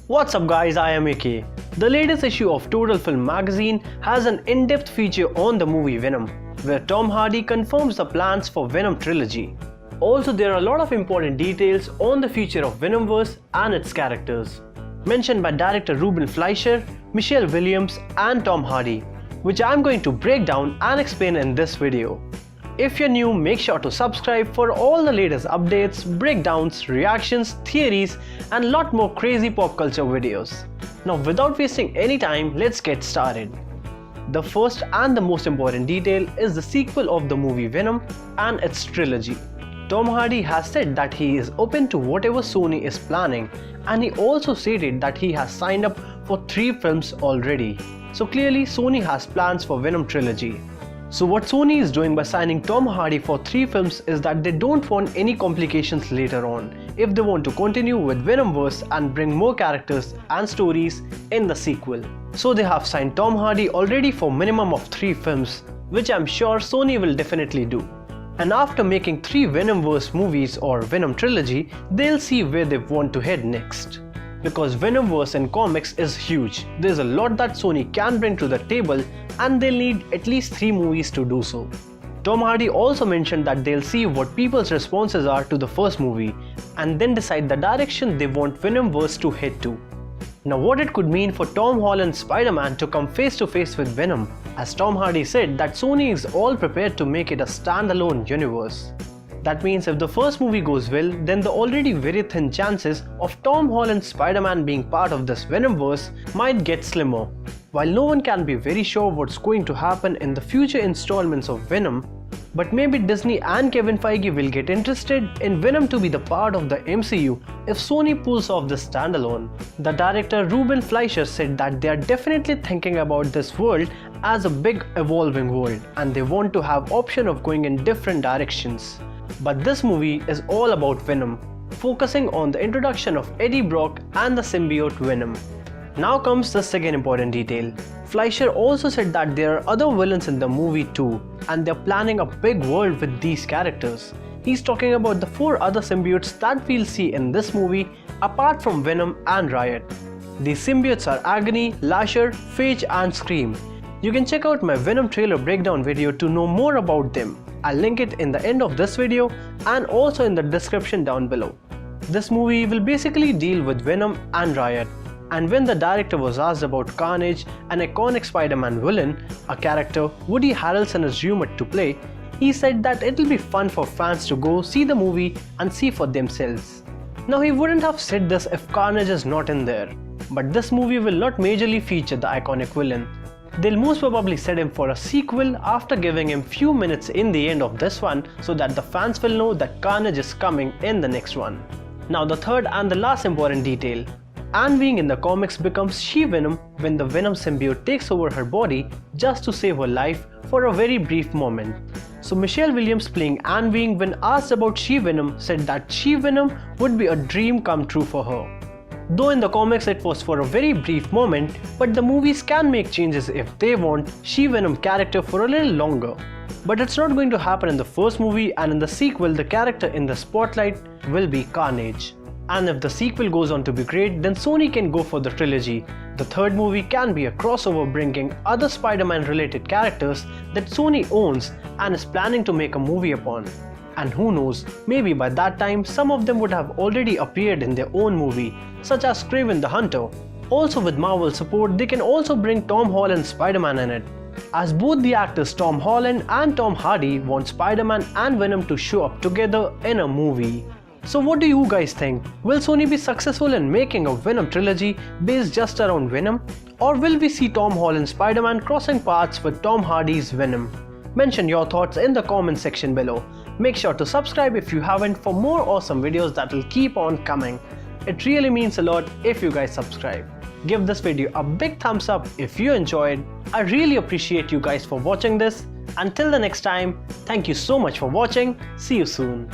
What's up guys, I am AK. The latest issue of Total Film magazine has an in-depth feature on the movie Venom, where Tom Hardy confirms the plans for Venom Trilogy. Also, there are a lot of important details on the future of Venomverse and its characters, mentioned by director Ruben Fleischer, Michelle Williams and Tom Hardy, which I am going to break down and explain in this video. If you're new, make sure to subscribe for all the latest updates, breakdowns, reactions, theories and lot more crazy pop culture videos. Now without wasting any time, let's get started. The first and the most important detail is the sequel of the movie Venom and its trilogy. Tom Hardy has said that he is open to whatever Sony is planning, and he also stated that he has signed up for 3 films already. So clearly Sony has plans for Venom Trilogy. So what Sony is doing by signing Tom Hardy for 3 films is that they don't want any complications later on if they want to continue with Venomverse and bring more characters and stories in the sequel. So they have signed Tom Hardy already for minimum of 3 films, which I'm sure Sony will definitely do. And after making 3 Venomverse movies or Venom Trilogy, they'll see where they want to head next. Because Venomverse in comics is huge, there's a lot that Sony can bring to the table and they'll need at least 3 movies to do so. Tom Hardy also mentioned that they'll see what people's responses are to the first movie and then decide the direction they want Venomverse to head to. Now what it could mean for Tom Holland's Spider-Man to come face to face with Venom, as Tom Hardy said that Sony is all prepared to make it a standalone universe. That means if the first movie goes well, then the already very thin chances of Tom Holland's Spider-Man being part of this Venomverse might get slimmer. While no one can be very sure what's going to happen in the future installments of Venom, but maybe Disney and Kevin Feige will get interested in Venom to be the part of the MCU if Sony pulls off this standalone. The director Ruben Fleischer said that they are definitely thinking about this world as a big evolving world and they want to have option of going in different directions. But this movie is all about Venom, focusing on the introduction of Eddie Brock and the symbiote Venom. Now comes the second important detail. Fleischer also said that there are other villains in the movie too, and they're planning a big world with these characters. He's talking about the 4 other symbiotes that we'll see in this movie apart from Venom and Riot. These symbiotes are Agony, Lasher, Phage and Scream. You can check out my Venom trailer breakdown video to know more about them. I'll link it in the end of this video and also in the description down below. This movie will basically deal with Venom and Riot. And when the director was asked about Carnage, an iconic Spider-Man villain, a character Woody Harrelson is rumored to play, he said that it'll be fun for fans to go see the movie and see for themselves. Now he wouldn't have said this if Carnage is not in there, but this movie will not majorly feature the iconic villain. They'll most probably set him for a sequel after giving him few minutes in the end of this one so that the fans will know that Carnage is coming in the next one. Now the third and the last important detail. Anne Weying in the comics becomes She-Venom when the Venom symbiote takes over her body just to save her life for a very brief moment. So Michelle Williams playing Anne Weying, when asked about She-Venom, said that She-Venom would be a dream come true for her. Though in the comics it was for a very brief moment, but the movies can make changes if they want She-Venom character for a little longer. But it's not going to happen in the first movie, and in the sequel the character in the spotlight will be Carnage. And if the sequel goes on to be great, then Sony can go for the trilogy. The third movie can be a crossover bringing other Spider-Man related characters that Sony owns and is planning to make a movie upon. And who knows, maybe by that time some of them would have already appeared in their own movie, such as Kraven The Hunter. Also with Marvel support, they can also bring Tom Holland's Spider-Man in it, as both the actors Tom Holland and Tom Hardy want Spider-Man and Venom to show up together in a movie. So what do you guys think? Will Sony be successful in making a Venom trilogy based just around Venom? Or will we see Tom Holland's Spider-Man crossing paths with Tom Hardy's Venom? Mention your thoughts in the comment section below. Make sure to subscribe if you haven't for more awesome videos that will keep on coming. It really means a lot if you guys subscribe. Give this video a big thumbs up if you enjoyed. I really appreciate you guys for watching this. Until the next time, thank you so much for watching. See you soon.